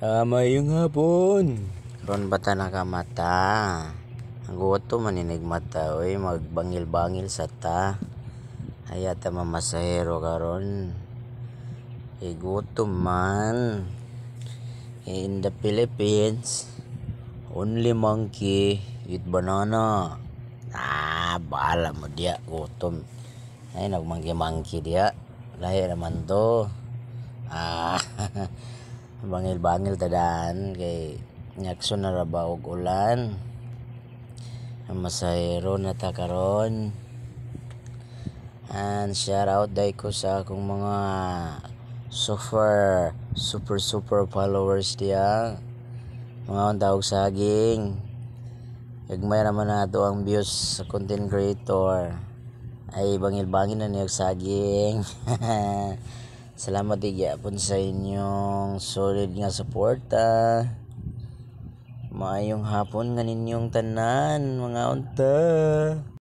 Mayong hapon. Ron bata nakamata. Ang guwato maninig mata oy magbangil-bangil sa ta. Hayata mamasahero karon. Gutom man. In the Philippines, only monkey eat banana. Bahala mo dia gutom. Ay nagmangki-mangki dia. Lahi naman to. Bangil-bangil tadaan kay nyakso na ra ba og ulan. Ang masahero na ta karon. And shout out day ko sa akong mga super followers diya. Mga tawag saging. Gagmay naman na ito ang views sa content creator. Ay bangil-bangil na niyog saging. Salamat gyapon sa inyong solid nga suporta. Maayong hapon nga ninyong tanan mga unta.